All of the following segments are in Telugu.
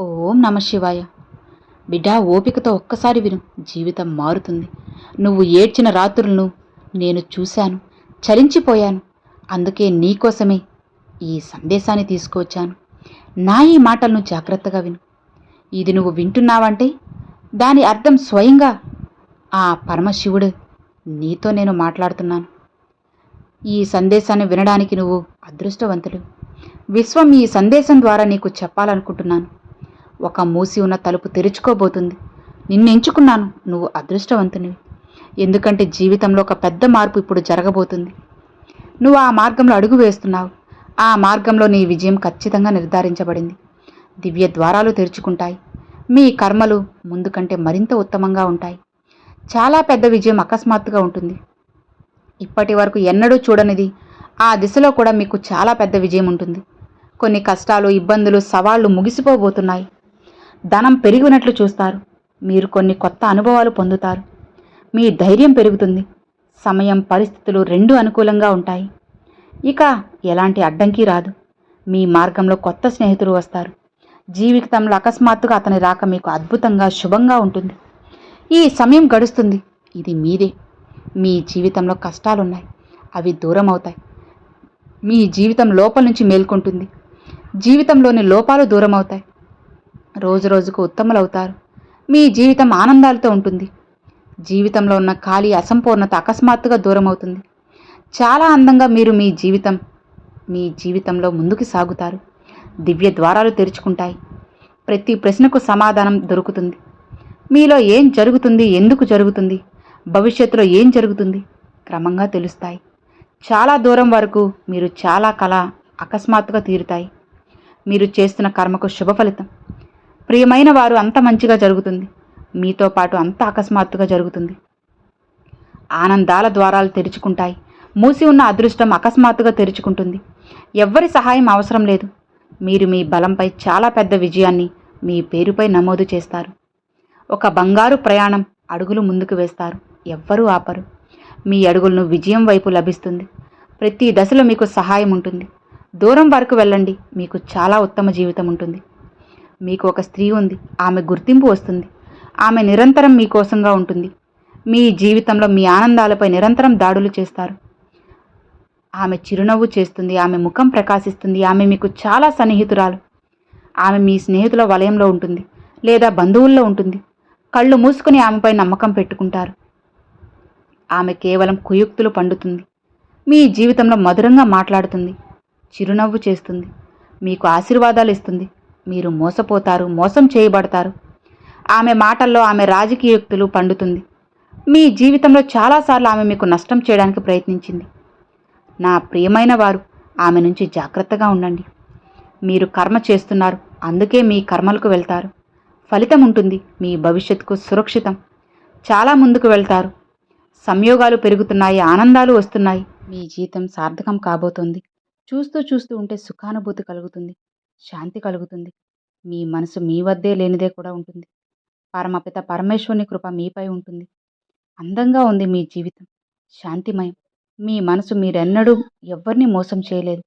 ఓం నమ శివాయ. బిడ్డా, ఓపికతో ఒక్కసారి విను. జీవితం మారుతుంది. నువ్వు ఏడ్చిన రాత్రులను నేను చూశాను, చలించిపోయాను. అందుకే నీకోసమే ఈ సందేశాన్ని తీసుకువచ్చాను. నా ఈ మాటలను జాగ్రత్తగా విను. ఇది నువ్వు వింటున్నావంటే దాని అర్థం స్వయంగా ఆ పరమశివుడు నీతో నేను మాట్లాడుతున్నాను. ఈ సందేశాన్ని వినడానికి నువ్వు అదృష్టవంతుడు. విశ్వం ఈ సందేశం ద్వారా నీకు చెప్పాలనుకుంటున్నాను. ఒక మూసి ఉన్న తలుపు తెరుచుకోబోతుంది. నిన్ను ఎంచుకున్నాను. నువ్వు అదృష్టవంతునివి. ఎందుకంటే జీవితంలో ఒక పెద్ద మార్పు ఇప్పుడు జరగబోతుంది. నువ్వు ఆ మార్గంలో అడుగు వేస్తున్నావు. ఆ మార్గంలో నీ విజయం ఖచ్చితంగా నిర్ధారించబడింది. దివ్య ద్వారాలు తెరుచుకుంటాయి. మీ కర్మలు ముందు కంటే మరింత ఉత్తమంగా ఉంటాయి. చాలా పెద్ద విజయం అకస్మాత్తుగా ఉంటుంది. ఇప్పటి వరకు ఎన్నడూ చూడనిది ఆ దిశలో కూడా మీకు చాలా పెద్ద విజయం ఉంటుంది. కొన్ని కష్టాలు, ఇబ్బందులు, సవాళ్లు ముగిసిపోబోతున్నాయి. ధనం పెరిగినట్లు చూస్తారు. మీరు కొన్ని కొత్త అనుభవాలు పొందుతారు. మీ ధైర్యం పెరుగుతుంది. సమయం, పరిస్థితులు రెండూ అనుకూలంగా ఉంటాయి. ఇక ఎలాంటి అడ్డంకి రాదు. మీ మార్గంలో కొత్త స్నేహితులు వస్తారు. జీవితంలో అకస్మాత్తుగా అతని రాక మీకు అద్భుతంగా, శుభంగా ఉంటుంది. ఈ సమయం గడుస్తుంది. ఇది మీదే. మీ జీవితంలో కష్టాలున్నాయి. అవి దూరం అవుతాయి. మీ జీవితం లోపల నుంచి మేల్కొంటుంది. జీవితంలోని లోపాలు దూరం అవుతాయి. రోజు రోజుకు ఉత్తములవుతారు. మీ జీవితం ఆనందాలతో ఉంటుంది. జీవితంలో ఉన్న ఖాళీ, అసంపూర్ణత అకస్మాత్తుగా దూరం అవుతుంది. చాలా అందంగా మీరు మీ జీవితంలో ముందుకు సాగుతారు. దివ్య ద్వారాలు తెరుచుకుంటాయి. ప్రతి ప్రశ్నకు సమాధానం దొరుకుతుంది. మీలో ఏం జరుగుతుంది, ఎందుకు జరుగుతుంది, భవిష్యత్తులో ఏం జరుగుతుంది క్రమంగా తెలుస్తాయి. చాలా దూరం వరకు మీరు చాలా కళ అకస్మాత్తుగా తీరుతాయి. మీరు చేస్తున్న కర్మకు శుభ ఫలితం. ప్రియమైన వారు అంత మంచిగా జరుగుతుంది. మీతో పాటు అంత అకస్మాత్తుగా జరుగుతుంది. ఆనందాల ద్వారాలు తెరుచుకుంటాయి. మూసి ఉన్న అదృష్టం అకస్మాత్తుగా తెరుచుకుంటుంది. ఎవ్వరి సహాయం అవసరం లేదు. మీరు మీ బలంపై చాలా పెద్ద విజయాన్ని మీ పేరుపై నమోదు చేస్తారు. ఒక బంగారు ప్రయాణం అడుగులు ముందుకు వేస్తారు. ఎవ్వరూ ఆపరు. మీ అడుగులను విజయం వైపు లభిస్తుంది. ప్రతి దశలో మీకు సహాయం ఉంటుంది. దూరం వరకు వెళ్ళండి. మీకు చాలా ఉత్తమ జీవితం ఉంటుంది. మీకు ఒక స్త్రీ ఉంది. ఆమె గుర్తింపు వస్తుంది. ఆమె నిరంతరం మీకోసంగా ఉంటుంది. మీ జీవితంలో మీ ఆనందాలపై నిరంతరం దాడులు చేస్తారు. ఆమె చిరునవ్వు చేస్తుంది. ఆమె ముఖం ప్రకాశిస్తుంది. ఆమె మీకు చాలా సన్నిహితురాలు. ఆమె మీ స్నేహితుల వలయంలో ఉంటుంది లేదా బంధువుల్లో ఉంటుంది. కళ్ళు మూసుకుని ఆమెపై నమ్మకం పెట్టుకుంటారు. ఆమె కేవలం కుయుక్తులు పండుతుంది. మీ జీవితంలో మధురంగా మాట్లాడుతుంది. చిరునవ్వు చేస్తుంది. మీకు ఆశీర్వాదాలు ఇస్తుంది. మీరు మోసపోతారు, మోసం చేయబడతారు. ఆమె మాటల్లో ఆమె రాజకీయోక్తులు పండుతుంది. మీ జీవితంలో చాలాసార్లు ఆమె మీకు నష్టం చేయడానికి ప్రయత్నించింది. నా ప్రియమైన వారు, ఆమె నుంచి జాగ్రత్తగా ఉండండి. మీరు కర్మ చేస్తున్నారు. అందుకే మీ కర్మలకు వెళ్తారు. ఫలితం ఉంటుంది. మీ భవిష్యత్తుకు సురక్షితం. చాలా ముందుకు వెళ్తారు. సంయోగాలు పెరుగుతున్నాయి. ఆనందాలు వస్తున్నాయి. మీ జీవితం సార్థకం కాబోతోంది. చూస్తూ చూస్తూ ఉంటే సుఖానుభూతి కలుగుతుంది. శాంతి కలుగుతుంది. మీ మనసు మీ వద్దే లేనిదే కూడా ఉంటుంది. పరమపిత పరమేశ్వరుని కృప మీపై ఉంటుంది. అందంగా ఉంది మీ జీవితం. శాంతిమయం. మీ మనసు మీరెన్నడూ ఎవ్వరిని మోసం చేయలేదు.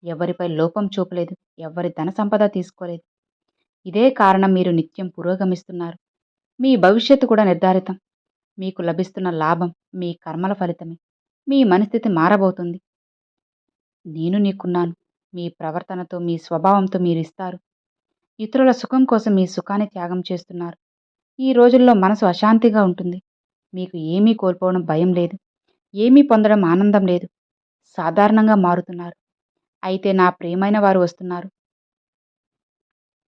ఎవరిపై లోపం చూపలేదు. ఎవరి ధన సంపద తీసుకోలేదు. ఇదే కారణం మీరు నిత్యం పురోగమిస్తున్నారు. మీ భవిష్యత్తు కూడా నిర్ధారితం. మీకు లభిస్తున్న లాభం మీ కర్మల ఫలితమే. మీ మనస్థితి మారబోతుంది. నేను నీకున్నాను. మీ ప్రవర్తనతో, మీ స్వభావంతో మీరు ఇస్తారు. ఇతరుల సుఖం కోసం మీ సుఖాన్ని త్యాగం చేస్తున్నారు. ఈ రోజుల్లో మనసు అశాంతిగా ఉంటుంది. మీకు ఏమీ కోల్పోవడం భయం లేదు. ఏమీ పొందడం ఆనందం లేదు. సాధారణంగా మారుతున్నారు. అయితే నా ప్రియమైన వారు వస్తున్నారు.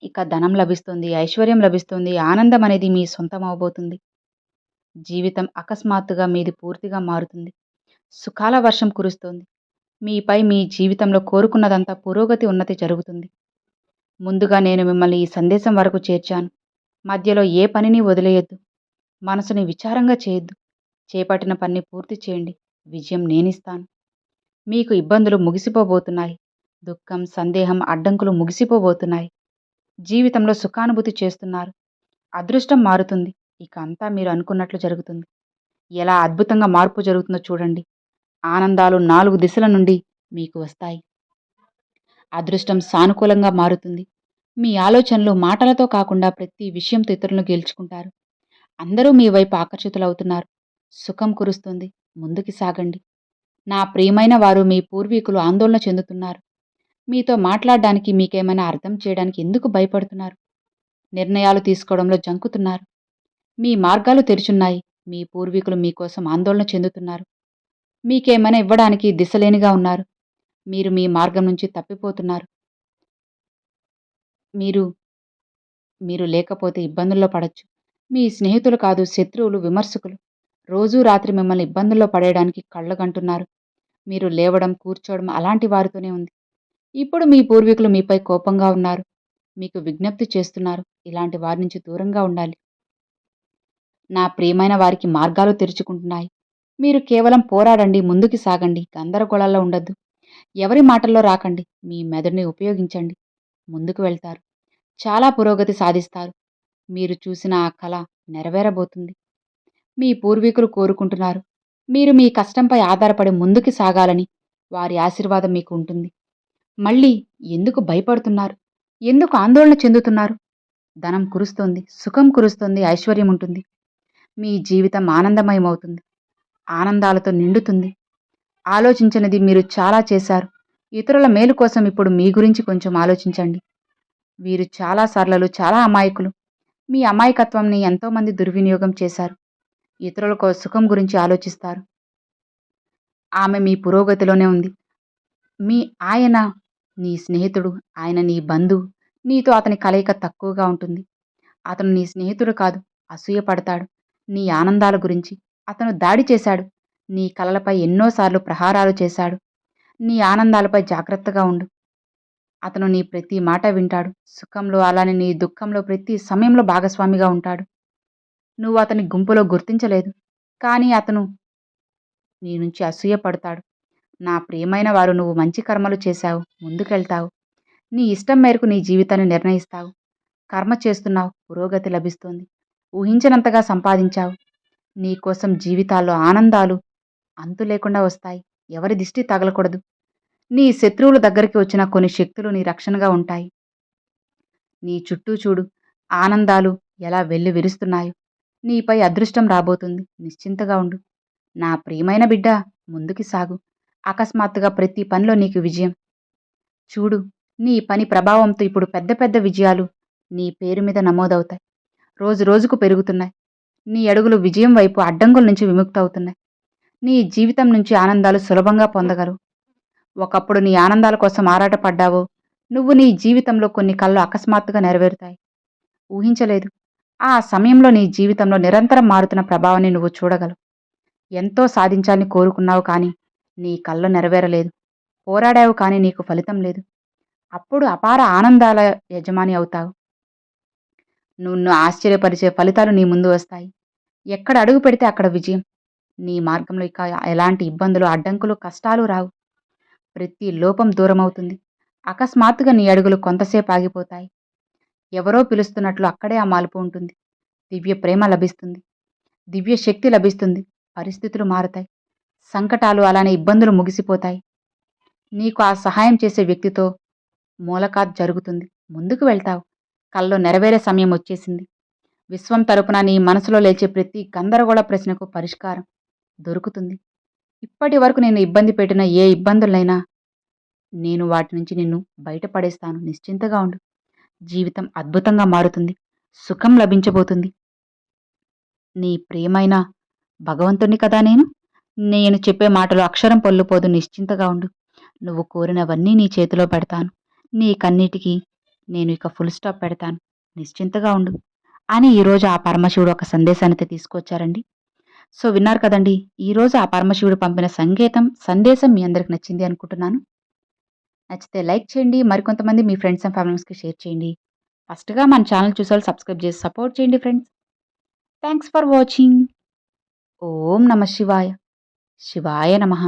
ఇక ధనం లభిస్తుంది, ఐశ్వర్యం లభిస్తుంది, ఆనందం అనేది మీ సొంతం అవబోతుంది. జీవితం అకస్మాత్తుగా మీది పూర్తిగా మారుతుంది. సుఖాల వర్షం కురుస్తోంది. మీపై మీ జీవితంలో కోరుకున్నదంతా పురోగతి, ఉన్నతి జరుగుతుంది. ముందుగా నేను మిమ్మల్ని ఈ సందేశం వరకు చేర్చాను. మధ్యలో ఏ పనిని వదిలేయొద్దు. మనసుని విచారంగా చేయొద్దు. చేపట్టిన పని పూర్తి చేయండి. విజయం నేనిస్తాను. మీకు ఇబ్బందులు ముగిసిపోబోతున్నాయి. దుఃఖం, సందేహం, అడ్డంకులు ముగిసిపోబోతున్నాయి. జీవితంలో సుఖానుభూతి చేస్తున్నారు. అదృష్టం మారుతుంది. ఇక అంతా మీరు అనుకున్నట్లు జరుగుతుంది. ఎలా అద్భుతంగా మార్పు జరుగుతుందో చూడండి. ఆనందాలు 4 దిశల నుండి మీకు వస్తాయి. అదృష్టం సానుకూలంగా మారుతుంది. మీ ఆలోచనలు మాటలతో కాకుండా ప్రతి విషయంతో ఇతరులను గెలుచుకుంటారు. అందరూ మీ వైపు ఆకర్షితులవుతున్నారు. సుఖం కురుస్తుంది. ముందుకి సాగండి. నా ప్రియమైన వారు మీ పూర్వీకులు ఆందోళన చెందుతున్నారు. మీతో మాట్లాడడానికి మీకేమైనా అర్థం చేయడానికి ఎందుకు భయపడుతున్నారు? నిర్ణయాలు తీసుకోవడంలో జంకుతున్నారు. మీ మార్గాలు తెరుచున్నాయి. మీ పూర్వీకులు మీకోసం ఆందోళన చెందుతున్నారు. మీకేమైనా ఇవ్వడానికి దిశలేనిగా ఉన్నారు. మీరు మీ మార్గం నుంచి తప్పిపోతున్నారు. మీరు మీరు లేకపోతే ఇబ్బందుల్లో పడొచ్చు. మీ స్నేహితులు కాదు, శత్రువులు, విమర్శకులు రోజూ రాత్రి మిమ్మల్ని ఇబ్బందుల్లో పడేయడానికి కళ్ళగంటున్నారు. మీరు లేవడం, కూర్చోవడం అలాంటి వారితోనే ఉంది. ఇప్పుడు మీ పూర్వీకులు మీపై కోపంగా ఉన్నారు. మీకు విజ్ఞప్తి చేస్తున్నారు. ఇలాంటి వారి నుంచి దూరంగా ఉండాలి. నా ప్రియమైన వారికి మార్గాలు తెరుచుకుంటున్నాయి. మీరు కేవలం పోరాడండి, ముందుకు సాగండి, గందరగోళాల్లో ఉండొద్దు. ఎవరి మాటల్లో రాకండి. మీ మెదడుని ఉపయోగించండి. ముందుకు వెళ్తారు. చాలా పురోగతి సాధిస్తారు. మీరు చూసిన ఆ కల నెరవేరబోతుంది. మీ పూర్వీకులు కోరుకుంటున్నారు. మీరు మీ కష్టంపై ఆధారపడి ముందుకు సాగాలని వారి ఆశీర్వాదం మీకు ఉంటుంది. మళ్ళీ ఎందుకు భయపడుతున్నారు? ఎందుకు ఆందోళన చెందుతున్నారు? ధనం కురుస్తోంది, సుఖం కురుస్తుంది, ఐశ్వర్యం ఉంటుంది. మీ జీవితం ఆనందమయమవుతుంది. ఆనందాలతో నిండుతుంది. ఆలోచించనిది మీరు చాలా చేశారు. ఇతరుల మేలు కోసం ఇప్పుడు మీ గురించి కొంచెం ఆలోచించండి. వీరు చాలా సరళలు, చాలా అమాయకులు. మీ అమాయకత్వంని ఎంతోమంది దుర్వినియోగం చేశారు. ఇతరుల సుఖం గురించి ఆలోచిస్తారు. ఆమె మీ పురోగతిలోనే ఉంది. ఆయన నీ స్నేహితుడు, ఆయన నీ బంధువు. నీతో అతని కలయిక తక్కువగా ఉంటుంది. అతను నీ స్నేహితుడు కాదు, అసూయపడతాడు. నీ ఆనందాల గురించి అతను దాడి చేశాడు. నీ కలలపై ఎన్నోసార్లు ప్రహారాలు చేశాడు. నీ ఆనందాలపై జాగ్రత్తగా ఉండు. అతను నీ ప్రతి మాట వింటాడు. సుఖంలో అలానే నీ దుఃఖంలో ప్రతి సమయంలో భాగస్వామిగా ఉంటాడు. నువ్వు అతని గుంపులో గుర్తించలేదు, కానీ అతను నీ నుంచి అసూయపడతాడు. నా ప్రియమైన వారు, నువ్వు మంచి కర్మలు చేశావు, ముందుకెళ్తావు. నీ ఇష్టం మేరకు నీ జీవితాన్ని నిర్ణయిస్తావు. కర్మ చేస్తున్నావు, పురోగతి లభిస్తుంది. ఊహించనంతగా సంపాదించావు. నీ కోసం జీవితాల్లో ఆనందాలు అంతు లేకుండా వస్తాయి. ఎవరి దిష్టి తగలకూడదు. నీ శత్రువుల దగ్గరికి వచ్చిన కొన్ని శక్తులు నీ రక్షణగా ఉంటాయి. నీ చుట్టూ చూడు, ఆనందాలు ఎలా వెల్లి విరుస్తున్నాయో. నీపై అదృష్టం రాబోతుంది. నిశ్చింతగా ఉండు. నా ప్రియమైన బిడ్డ, ముందుకి సాగు. అకస్మాత్తుగా ప్రతి పనిలో నీకు విజయం. చూడు, నీ పని ప్రభావంతో ఇప్పుడు పెద్ద పెద్ద విజయాలు నీ పేరు మీద నమోదవుతాయి. రోజు రోజుకు పెరుగుతున్నాయి. నీ అడుగులు విజయం వైపు అడ్డంకుల నుంచి విముక్తవుతున్నాయి. నీ జీవితం నుంచి ఆనందాలు సులభంగా పొందగలవు. ఒకప్పుడు నీ ఆనందాల కోసం ఆరాటపడ్డావో, నువ్వు నీ జీవితంలో కొన్ని కళ్ళు అకస్మాత్తుగా నెరవేరుతాయి. ఊహించలేదు. ఆ సమయంలో నీ జీవితంలో నిరంతరం మారుతున్న ప్రభావాన్ని నువ్వు చూడగలవు. ఎంతో సాధించాలని కోరుకున్నావు, కానీ నీ కళ్ళు నెరవేరలేదు. పోరాడావు, కానీ నీకు ఫలితం లేదు. అప్పుడు అపార ఆనందాల యజమాని అవుతావు. నువ్వు ఆశ్చర్యపరిచే ఫలితాలు నీ ముందు వస్తాయి. ఎక్కడ అడుగు పెడితే అక్కడ విజయం. నీ మార్గంలో ఇక ఎలాంటి ఇబ్బందులు, అడ్డంకులు, కష్టాలు రావు. ప్రతి లోపం దూరమవుతుంది. అకస్మాత్తుగా నీ అడుగులు కొంతసేపు ఆగిపోతాయి. ఎవరో పిలుస్తున్నట్లు అక్కడే ఆ మార్పు ఉంటుంది. దివ్య ప్రేమ లభిస్తుంది. దివ్య శక్తి లభిస్తుంది. పరిస్థితులు మారుతాయి. సంకటాలు అలానే ఇబ్బందులు ముగిసిపోతాయి. నీకు ఆ సహాయం చేసే వ్యక్తితో మూలకాత్ జరుగుతుంది. ముందుకు వెళ్తావు. కల్లో నెరవేరే సమయం వచ్చేసింది. విశ్వం తరపున నీ మనసులో లేచే ప్రతి గందరగోళ ప్రశ్నకు పరిష్కారం దొరుకుతుంది. ఇప్పటి వరకు నేను ఇబ్బంది పెట్టిన ఏ ఇబ్బందులైనా నేను వాటి నుంచి నిన్ను బయటపడేస్తాను. నిశ్చింతగా ఉండు. జీవితం అద్భుతంగా మారుతుంది. సుఖం లభించబోతుంది. నీ ప్రియమైన భగవంతుని కదా నేను. నేను చెప్పే మాటలు అక్షరం పొల్లుపోదు. నిశ్చింతగా ఉండు. నువ్వు కోరినవన్నీ నీ చేతిలో పెడతాను. నీ కన్నిటికి నేను ఇక ఫుల్ స్టాప్ పెడతాను. నిశ్చింతగా ఉండు అని ఈరోజు ఆ పరమశివుడు ఒక సందేశాన్ని తీసుకొచ్చారండి. సో విన్నారు కదండి. ఈరోజు ఆ పరమశివుడు పంపిన సందేశం మీ అందరికి నచ్చింది అనుకుంటున్నాను. నచ్చితే లైక్ చేయండి. మరికొంతమంది మీ ఫ్రెండ్స్ అండ్ ఫ్యామిలీస్కి షేర్ చేయండి. ఫస్ట్గా మన ఛానల్ చూసారు, సబ్స్క్రైబ్ చేసి సపోర్ట్ చేయండి ఫ్రెండ్స్. Thanks for watching. ఓం నమ శివాయ. శివాయ నమః.